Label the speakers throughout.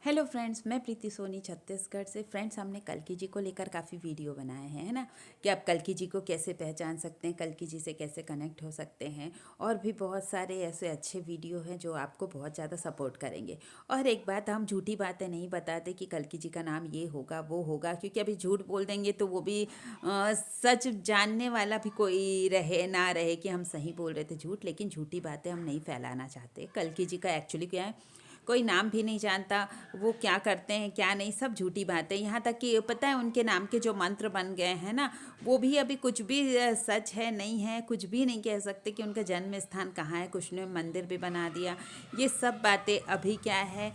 Speaker 1: Hello friends, मैं प्रीति सोनी छत्तीसगढ़ से। Friends, हमने कल्कि जी को लेकर काफ़ी वीडियो बनाए हैं, है ना, कि आप कल्कि जी को कैसे पहचान सकते हैं, कल्कि जी से कैसे कनेक्ट हो सकते हैं। और भी बहुत सारे ऐसे अच्छे वीडियो हैं जो आपको बहुत ज़्यादा सपोर्ट करेंगे। और एक बात, हम झूठी बातें नहीं बताते कि कल्कि जी का नाम ये होगा वो होगा, क्योंकि अभी झूठ बोल देंगे तो वो भी सच जानने वाला भी कोई रहे ना रहे कि हम सही बोल रहे थे झूठ। लेकिन झूठी बातें हम नहीं फैलाना चाहते। कल्कि जी का एक्चुअली क्या है, कोई नाम भी नहीं जानता, वो क्या करते हैं क्या नहीं, सब झूठी बातें। यहाँ तक कि पता है उनके नाम के जो मंत्र बन गए हैं ना, वो भी अभी कुछ भी सच है नहीं है, कुछ भी नहीं कह सकते कि उनका जन्म स्थान कहाँ है। कुछ ने मंदिर भी बना दिया। ये सब बातें अभी क्या है,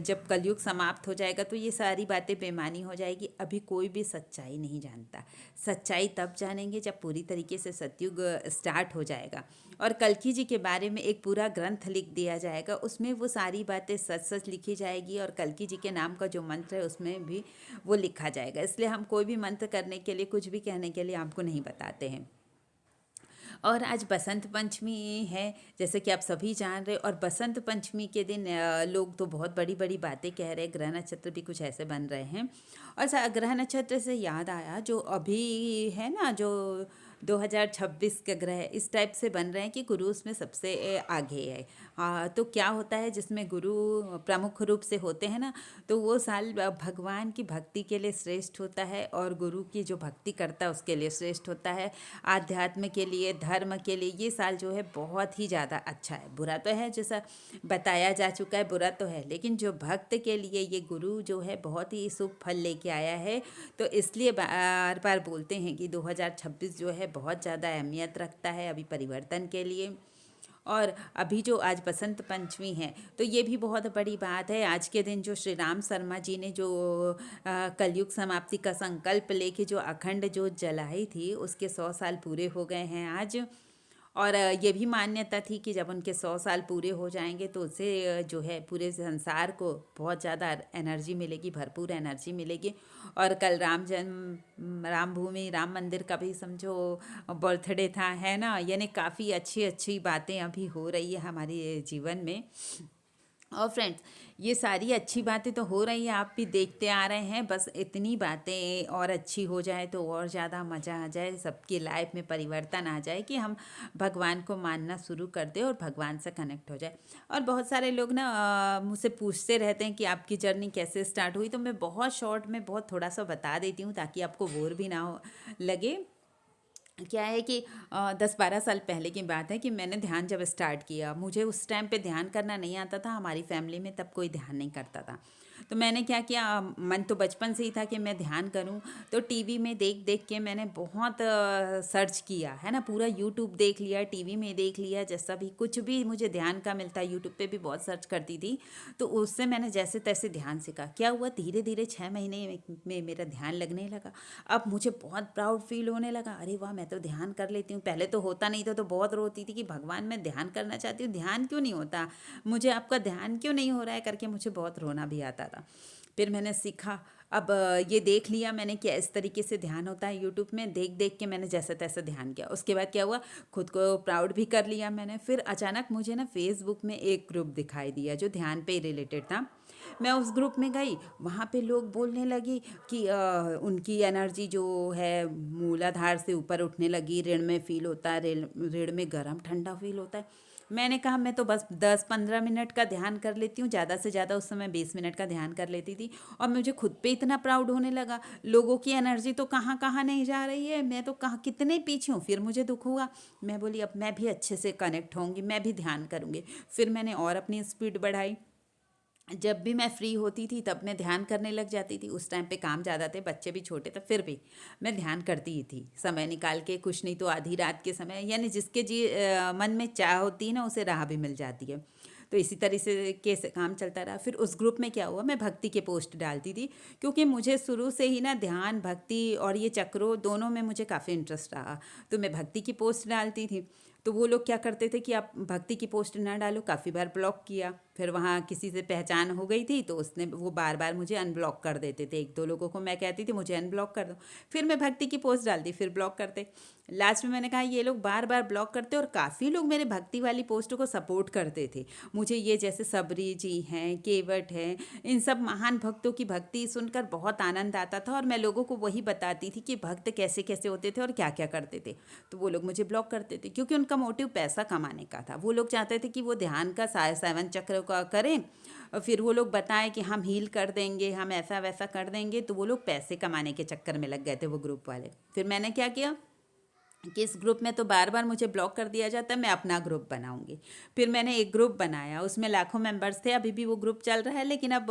Speaker 1: जब कलयुग समाप्त हो जाएगा तो ये सारी बातें बेमानी हो जाएगी। अभी कोई भी सच्चाई नहीं जानता। सच्चाई तब जानेंगे जब पूरी तरीके से सतयुग स्टार्ट हो जाएगा और कल्कि जी के बारे में एक पूरा ग्रंथ लिख दिया जाएगा। उसमें वो सारी बातें सच सच लिखी जाएगी और कल्कि जी के नाम का जो मंत्र है उसमें भी वो लिखा जाएगा। इसलिए हम कोई भी मंत्र करने के लिए, कुछ भी कहने के लिए आपको नहीं बताते हैं। और आज बसंत पंचमी है, जैसे कि आप सभी जान रहे हो। और बसंत पंचमी के दिन लोग तो बहुत बड़ी बड़ी बातें कह रहे हैं। ग्रह नक्षत्र भी कुछ ऐसे बन रहे हैं। और ग्रह नक्षत्र से याद आया, जो अभी है ना, जो 2026 का ग्रह इस टाइप से बन रहे हैं कि गुरु उसमें सबसे आगे है। तो क्या होता है, जिसमें गुरु प्रमुख रूप से होते हैं ना, तो वो साल भगवान की भक्ति के लिए श्रेष्ठ होता है और गुरु की जो भक्ति करता है उसके लिए श्रेष्ठ होता है। आध्यात्म के लिए, धर्म के लिए ये साल जो है बहुत ही ज़्यादा अच्छा है। बुरा तो है, जैसा बताया जा चुका है, बुरा तो है, लेकिन जो भक्त के लिए ये गुरु जो है बहुत ही शुभ फल लेके आया है। तो इसलिए बार बार बोलते हैं कि 2026 जो है बहुत ज़्यादा अहमियत रखता है अभी परिवर्तन के लिए। और अभी जो आज बसंत पंचमी है, तो ये भी बहुत बड़ी बात है। आज के दिन जो श्री राम शर्मा जी ने जो कलयुग समाप्ति का संकल्प लेके जो अखंड ज्योत जलाई थी, उसके 100 साल पूरे हो गए हैं आज। और ये भी मान्यता थी कि जब उनके 100 साल पूरे हो जाएंगे तो उससे जो है पूरे संसार को बहुत ज़्यादा एनर्जी मिलेगी, भरपूर एनर्जी मिलेगी। और कल राम जन्म, राम भूमि, राम मंदिर का भी समझो बर्थडे था, है ना। यानी काफ़ी अच्छी अच्छी बातें अभी हो रही है हमारे जीवन में। और फ्रेंड्स, ये सारी अच्छी बातें तो हो रही हैं, आप भी देखते आ रहे हैं। बस इतनी बातें और अच्छी हो जाए तो और ज़्यादा मज़ा आ जाए, सबकी लाइफ में परिवर्तन आ जाए कि हम भगवान को मानना शुरू कर दें और भगवान से कनेक्ट हो जाए। और बहुत सारे लोग ना मुझसे पूछते रहते हैं कि आपकी जर्नी कैसे स्टार्ट हुई। तो मैं बहुत शॉर्ट में बहुत थोड़ा सा बता देती हूँ ताकि आपको बोर भी ना हो लगे। क्या है कि 10-12 साल पहले की बात है कि मैंने ध्यान जब स्टार्ट किया, मुझे उस टाइम पे ध्यान करना नहीं आता था। हमारी फैमिली में तब कोई ध्यान नहीं करता था। तो मैंने क्या किया, मन तो बचपन से ही था कि मैं ध्यान करूं। तो टीवी में देख देख के मैंने बहुत सर्च किया, है ना। पूरा यूट्यूब देख लिया, टीवी में देख लिया, जैसा भी कुछ भी मुझे ध्यान का मिलता, यूट्यूब पे भी बहुत सर्च करती थी। तो उससे मैंने जैसे तैसे ध्यान सीखा। क्या हुआ, धीरे धीरे 6 महीने में मेरा ध्यान लगने लगा। अब मुझे बहुत प्राउड फील होने लगा, अरे वाह, मैं तो ध्यान कर लेती हूँ। पहले तो होता नहीं था, तो बहुत रोती थी कि भगवान मैं ध्यान करना चाहती हूँ, ध्यान क्यों नहीं होता मुझे, आपका ध्यान क्यों नहीं हो रहा है करके मुझे बहुत रोना भी आता था। फिर मैंने सीखा। अब ये देख लिया मैंने कि इस तरीके से ध्यान होता है, यूट्यूब में देख देख के मैंने जैसे तैसे ध्यान किया। उसके बाद क्या हुआ, खुद को प्राउड भी कर लिया मैंने। फिर अचानक मुझे ना फेसबुक में एक ग्रुप दिखाई दिया जो ध्यान पे रिलेटेड था। मैं उस ग्रुप में गई, वहाँ पे लोग बोलने लगी कि उनकी एनर्जी जो है मूलाधार से ऊपर उठने लगी, ऋण में फील होता है, ऋण में गर्म ठंडा फील होता है। मैंने कहा मैं तो बस 10-15 मिनट का ध्यान कर लेती हूँ, ज़्यादा से ज़्यादा उस समय 20 मिनट का ध्यान कर लेती थी। और मुझे खुद पे इतना प्राउड होने लगा, लोगों की एनर्जी तो कहाँ कहाँ नहीं जा रही है, मैं तो कहाँ कितने पीछे हूँ। फिर मुझे दुख हुआ, मैं बोली अब मैं भी अच्छे से कनेक्ट होंगी, मैं भी ध्यान करूँगी। फिर मैंने और अपनी स्पीड बढ़ाई। जब भी मैं फ्री होती थी तब मैं ध्यान करने लग जाती थी। उस टाइम पे काम ज़्यादा थे, बच्चे भी छोटे थे, फिर भी मैं ध्यान करती ही थी समय निकाल के। कुछ नहीं तो आधी रात के समय, यानी जिसके मन में चाह होती है ना, उसे राह भी मिल जाती है। तो इसी तरह से कैसे काम चलता रहा। फिर उस ग्रुप में क्या हुआ, मैं भक्ति के पोस्ट डालती थी, क्योंकि मुझे शुरू से ही ना ध्यान, भक्ति और ये चक्रों दोनों में मुझे काफ़ी इंटरेस्ट रहा। तो मैं भक्ति की पोस्ट डालती थी। तो वो लोग क्या करते थे कि आप भक्ति की पोस्ट ना डालो, काफ़ी बार ब्लॉक किया। फिर वहाँ किसी से पहचान हो गई थी तो उसने वो बार बार मुझे अनब्लॉक कर देते थे। एक दो लोगों को मैं कहती थी मुझे अनब्लॉक कर दो, फिर मैं भक्ति की पोस्ट डालती, फिर ब्लॉक करते। लास्ट में मैंने कहा ये लोग बार बार ब्लॉक करते, और काफ़ी लोग मेरे भक्ति वाली पोस्टों को सपोर्ट करते थे। मुझे ये जैसे सबरी जी हैं, केवट हैं, इन सब महान भक्तों की भक्ति सुनकर बहुत आनंद आता था, और मैं लोगों को वही बताती थी कि भक्त कैसे कैसे होते थे और क्या क्या करते थे। तो वो लोग मुझे ब्लॉक करते थे क्योंकि उनका मोटिव पैसा कमाने का था। वो लोग चाहते थे कि वो ध्यान का 7 चक्र का करें, और फिर वो लोग बताएं कि हम हील कर देंगे, हम ऐसा वैसा कर देंगे। तो वो लोग पैसे कमाने के चक्कर में लग गए थे वो ग्रुप वाले। फिर मैंने क्या किया कि इस ग्रुप में तो बार बार मुझे ब्लॉक कर दिया जाता है, मैं अपना ग्रुप बनाऊंगी। फिर मैंने एक ग्रुप बनाया, उसमें लाखों मेंबर्स थे। अभी भी वो ग्रुप चल रहा है, लेकिन अब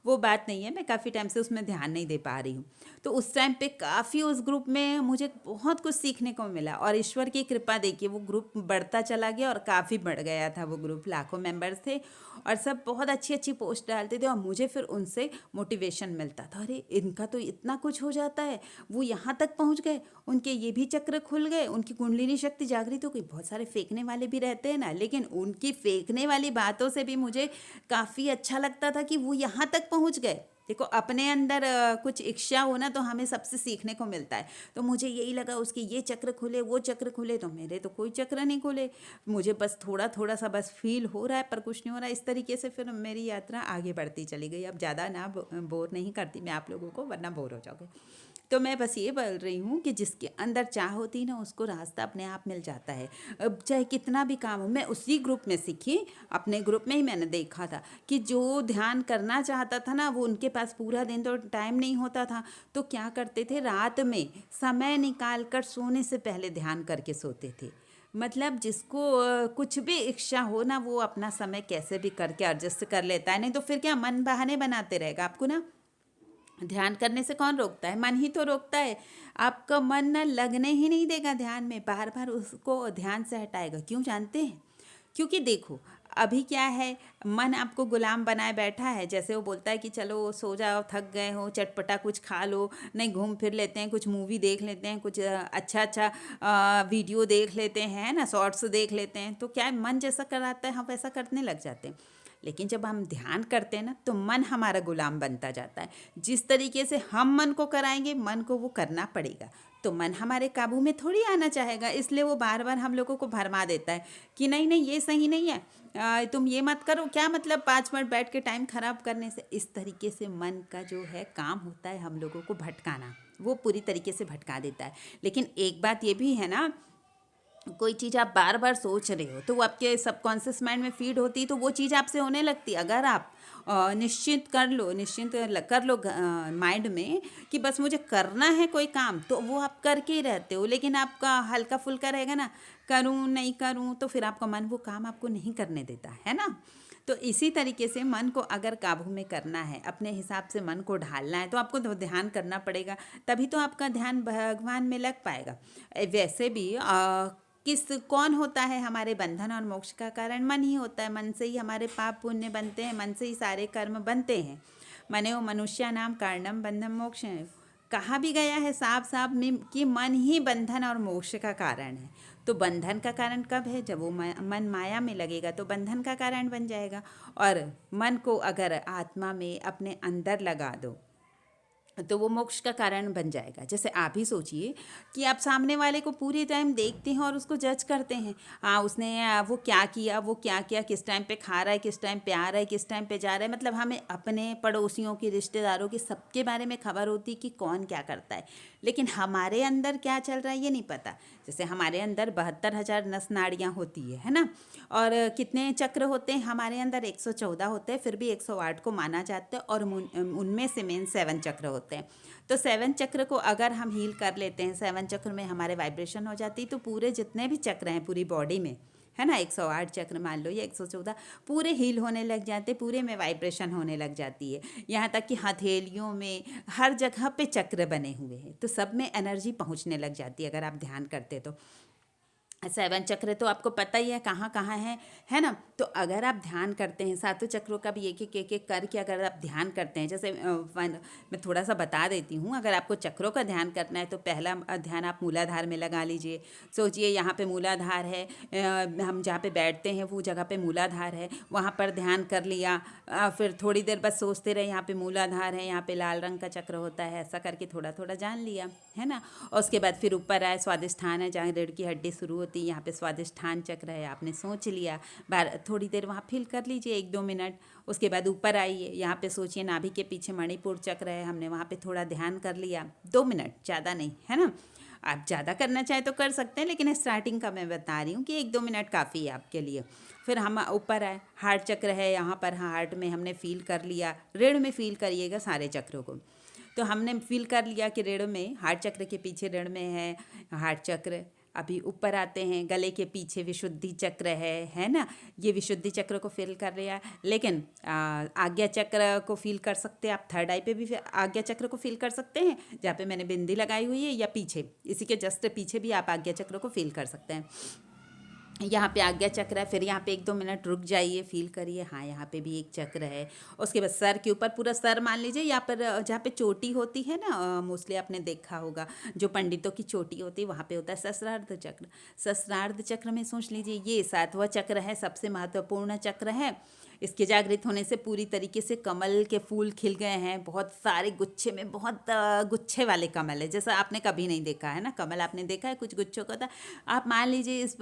Speaker 1: वो बात नहीं है, मैं काफ़ी टाइम से उसमें ध्यान नहीं दे पा रही हूँ। तो उस टाइम पे काफ़ी उस ग्रुप में मुझे बहुत कुछ सीखने को मिला, और ईश्वर की कृपा देखिए वो ग्रुप बढ़ता चला गया, और काफ़ी बढ़ गया था वो ग्रुप। लाखों मेंबर्स थे और सब बहुत अच्छी अच्छी पोस्ट डालते थे, और मुझे फिर उनसे मोटिवेशन मिलता था। अरे इनका तो इतना कुछ हो जाता है, वो यहाँ तक पहुँच गए, उनके ये भी चक्र खुल गए, उनकी कुंडलिनी शक्ति जागृत हो गई। बहुत सारे फेंकने वाले भी रहते हैं ना, लेकिन उनकी फेंकने वाली बातों से भी मुझे काफ़ी अच्छा लगता था कि वो यहाँ तक पहुँच गए। देखो अपने अंदर कुछ इच्छा हो ना, तो हमें सबसे सीखने को मिलता है। तो मुझे यही लगा उसके ये चक्र खुले, वो चक्र खुले, तो मेरे तो कोई चक्र नहीं खुले। मुझे बस थोड़ा थोड़ा सा बस फील हो रहा है, पर कुछ नहीं हो रहा है। इस तरीके से फिर मेरी यात्रा आगे बढ़ती चली गई। अब ज़्यादा ना बोर नहीं करती मैं आप लोगों को, वरना बोर हो जाओगे। तो मैं बस ये बोल रही हूँ कि जिसके अंदर चाह होती है ना, उसको रास्ता अपने आप मिल जाता है। अब चाहे कितना भी काम हो। मैं उसी ग्रुप में सीखी, अपने ग्रुप में ही मैंने देखा था कि जो ध्यान करना चाहता था ना, वो उनके पास पूरा दिन तो टाइम नहीं होता था। तो क्या करते थे, रात में समय निकाल कर सोने से पहले ध्यान करके सोते थे। मतलब जिसको कुछ भी इच्छा हो ना, वो अपना समय कैसे भी करके एडजस्ट कर लेता है। नहीं तो फिर क्या मन बहाने बनाते रहेगा आपको ना। ध्यान करने से कौन रोकता है, मन ही तो रोकता है। आपका मन ना लगने ही नहीं देगा ध्यान में, बार बार उसको ध्यान से हटाएगा। क्यों जानते हैं? क्योंकि देखो अभी क्या है, मन आपको गुलाम बनाए बैठा है। जैसे वो बोलता है कि चलो सो जाओ, थक गए हो, चटपटा कुछ खा लो, नहीं घूम फिर लेते हैं, कुछ मूवी देख लेते हैं, कुछ अच्छा अच्छा वीडियो देख लेते हैं ना, शॉर्ट्स देख लेते हैं। तो क्या है, मन जैसा कराता है हम वैसा करने लग जाते हैं। लेकिन जब हम ध्यान करते हैं ना, तो मन हमारा गुलाम बनता जाता है। जिस तरीके से हम मन को कराएंगे, मन को वो करना पड़ेगा। तो मन हमारे काबू में थोड़ी आना चाहेगा, इसलिए वो बार बार हम लोगों को भरमा देता है कि नहीं नहीं ये सही नहीं है, तुम ये मत करो। क्या मतलब 5 मिनट बैठ के टाइम खराब करने से। इस तरीके से मन का जो है काम होता है हम लोगों को भटकाना, वो पूरी तरीके से भटका देता है। लेकिन एक बात ये भी है ना, कोई चीज़ आप बार बार सोच रहे हो तो वो आपके सबकॉन्शियस माइंड में फीड होती है, तो वो चीज़ आपसे होने लगती है। अगर आप निश्चित कर लो, कर लो माइंड में कि बस मुझे करना है कोई काम, तो वो आप करके ही रहते हो। लेकिन आपका हल्का फुल्का रहेगा ना, करूँ नहीं करूँ, तो फिर आपका मन वो काम आपको नहीं करने देता है ना। तो इसी तरीके से मन को अगर काबू में करना है, अपने हिसाब से मन को ढालना है, तो आपको तो ध्यान करना पड़ेगा। तभी तो आपका ध्यान भगवान में लग पाएगा। वैसे भी कौन होता है हमारे बंधन और मोक्ष का कारण? मन ही होता है। मन से ही हमारे पाप पुण्य बनते हैं, मन से ही सारे कर्म बनते हैं। मनो मनुष्य नाम कारणम बंधन मोक्ष है। कहा भी गया है साफ साफ में कि मन ही बंधन और मोक्ष का कारण है। तो बंधन का कारण कब है? जब वो मन माया में लगेगा तो बंधन का कारण बन जाएगा। और मन को अगर आत्मा में अपने अंदर लगा दो तो वो मोक्ष का कारण बन जाएगा। जैसे आप ही सोचिए कि आप सामने वाले को पूरे टाइम देखते हैं और उसको जज करते हैं। हाँ उसने वो क्या किया, वो क्या किया, किस टाइम पे खा रहा है, किस टाइम पे आ रहा है, किस टाइम पे जा रहा है। मतलब हमें अपने पड़ोसियों की, रिश्तेदारों की, सबके बारे में खबर होती है कि कौन क्या करता है। लेकिन हमारे अंदर क्या चल रहा है ये नहीं पता। जैसे हमारे अंदर 72,000 नस नाड़ियाँ होती है ना। और कितने चक्र होते हैं हमारे अंदर? 114 होते हैं, फिर भी 108 को माना जाता है। और उनमें से मेन 7 चक्र होते हैं। तो 7 चक्र को अगर हम हील कर लेते हैं, 7 चक्र में हमारे वाइब्रेशन हो जाती है, तो पूरे जितने भी चक्र हैं पूरी बॉडी में, है ना, 108 चक्र मान लो या 114, पूरे हील होने लग जाते, पूरे में वाइब्रेशन होने लग जाती है। यहाँ तक कि हथेलियों में, हर जगह पे चक्र बने हुए हैं, तो सब में एनर्जी पहुँचने लग जाती है अगर आप ध्यान करते तो। 7 चक्र तो आपको पता ही है कहाँ कहाँ है ना। तो अगर आप ध्यान करते हैं सातों चक्रों का भी एक करके अगर आप ध्यान करते हैं, जैसे मैं थोड़ा सा बता देती हूँ। अगर आपको चक्रों का ध्यान करना है तो पहला ध्यान आप मूलाधार में लगा लीजिए। सोचिए यहाँ पे मूलाधार है, हम जहाँ पे बैठते हैं वो जगह पे मूलाधार है, वहाँ पर ध्यान कर लिया। फिर थोड़ी देर बस सोचते रहे यहाँ पे मूलाधार है, यहाँ पे लाल रंग का चक्र होता है, ऐसा करके थोड़ा थोड़ा जान लिया, है ना। और उसके बाद फिर ऊपर आए, स्वादिष्ठान है जहाँ रीढ़ की हड्डी शुरू होती है, यहाँ पे स्वादिष्ठान चक्र है, आपने सोच लिया। थोड़ी देर वहाँ फील कर लीजिए 1-2 मिनट। उसके बाद ऊपर आइए, यहाँ पे सोचिए नाभि के पीछे मणिपुर चक्र है, हमने वहाँ पे थोड़ा ध्यान कर लिया 2 मिनट, ज़्यादा नहीं, है ना। आप ज़्यादा करना चाहे तो कर सकते हैं, लेकिन स्टार्टिंग का मैं बता रही हूँ कि 1-2 मिनट काफ़ी है आपके लिए। फिर हम ऊपर आए, हार्ट चक्र है यहाँ पर, हार्ट में हमने फील कर लिया। रीढ़ में फील करिएगा सारे चक्रों को। तो हमने फील कर लिया कि रीढ़ में, हार्ट चक्र के पीछे रीढ़ में है हार्ट चक्र। अभी ऊपर आते हैं, गले के पीछे विशुद्धि चक्र है ना। ये विशुद्धि चक्र को फील कर रहा है, लेकिन आज्ञा चक्र को फील कर सकते हैं आप। थर्ड आई पे भी आज्ञा चक्र को फील कर सकते हैं, जहाँ पे मैंने बिंदी लगाई हुई है, या पीछे इसी के जस्ट पीछे भी आप आज्ञा चक्र को फील कर सकते हैं। यहाँ पे आज्ञा चक्र है, फिर यहाँ पे 1-2 मिनट रुक जाइए, फील करिए, हाँ यहाँ पे भी एक चक्र है। उसके बाद सर के ऊपर, पूरा सर मान लीजिए, यहाँ पर जहाँ पे चोटी होती है ना, मोस्टली आपने देखा होगा जो पंडितों की चोटी होती है, वहाँ पे होता है सहस्रार्ध चक्र। सहस्रार्ध चक्र में सोच लीजिए ये 7वां चक्र है, सबसे महत्वपूर्ण चक्र है। इसके जागृत होने से पूरी तरीके से कमल के फूल खिल गए हैं, बहुत सारे गुच्छे में, बहुत गुच्छे वाले कमल है, जैसा आपने कभी नहीं देखा है ना। कमल आपने देखा है कुछ गुच्छों का था, आप मान लीजिए इस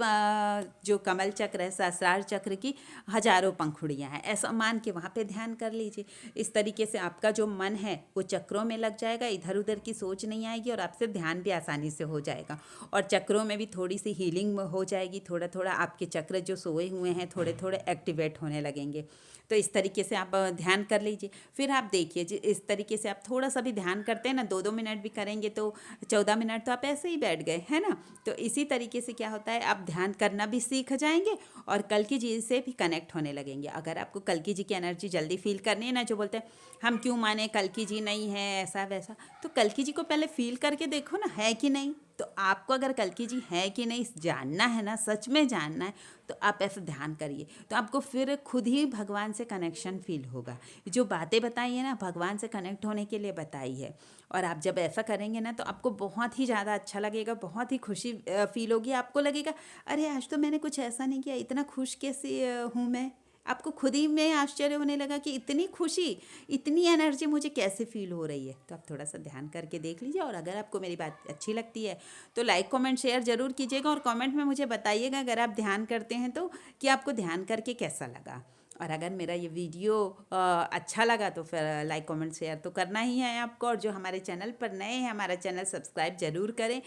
Speaker 1: जो कमल चक्र है, सहस्रार चक्र की हजारों पंखुड़ियाँ हैं, ऐसा मान के वहाँ पे ध्यान कर लीजिए। इस तरीके से आपका जो मन है वो चक्रों में लग जाएगा, इधर उधर की सोच नहीं आएगी, और आपसे ध्यान भी आसानी से हो जाएगा। और चक्रों में भी थोड़ी सी हीलिंग हो जाएगी, थोड़ा थोड़ा आपके चक्र जो सोए हुए हैं थोड़े थोड़े एक्टिवेट होने लगेंगे। तो इस तरीके से आप ध्यान कर लीजिए। फिर आप देखिए इस तरीके से आप थोड़ा सा भी ध्यान करते हैं ना, 2-2 मिनट भी करेंगे तो 14 मिनट तो आप ऐसे ही बैठ गए, है ना। तो इसी तरीके से क्या होता है, आप ध्यान करना भी सीख जाएंगे और कल की जी से भी कनेक्ट होने लगेंगे। अगर आपको कल की जी की एनर्जी जल्दी फील करनी है ना, जो बोलते हैं हम क्यों माने कल की जी नहीं है ऐसा वैसा, तो कल की जी को पहले फील करके देखो ना, है कि नहीं। तो आपको अगर कल की जी है कि नहीं जानना है ना, सच में जानना है, तो आप ऐसे ध्यान करिए, तो आपको फिर खुद ही भगवान से कनेक्शन फील होगा। जो बातें बताई है ना, भगवान से कनेक्ट होने के लिए बताई है। और आप जब ऐसा करेंगे ना, तो आपको बहुत ही ज़्यादा अच्छा लगेगा, बहुत ही खुशी फील होगी। आपको लगेगा अरे आज तो मैंने कुछ ऐसा नहीं किया, इतना खुश कैसे हूँ मैं। आपको खुद ही में आश्चर्य होने लगा कि इतनी खुशी, इतनी एनर्जी मुझे कैसे फील हो रही है। तो आप थोड़ा सा ध्यान करके देख लीजिए, और अगर आपको मेरी बात अच्छी लगती है तो लाइक कमेंट शेयर ज़रूर कीजिएगा, और कमेंट में मुझे बताइएगा अगर आप ध्यान करते हैं तो, कि आपको ध्यान करके कैसा लगा। और अगर मेरा ये वीडियो अच्छा लगा तो फिर लाइक कमेंट शेयर तो करना ही है आपको। और जो हमारे चैनल पर नए हैं, हमारा चैनल सब्सक्राइब ज़रूर करें।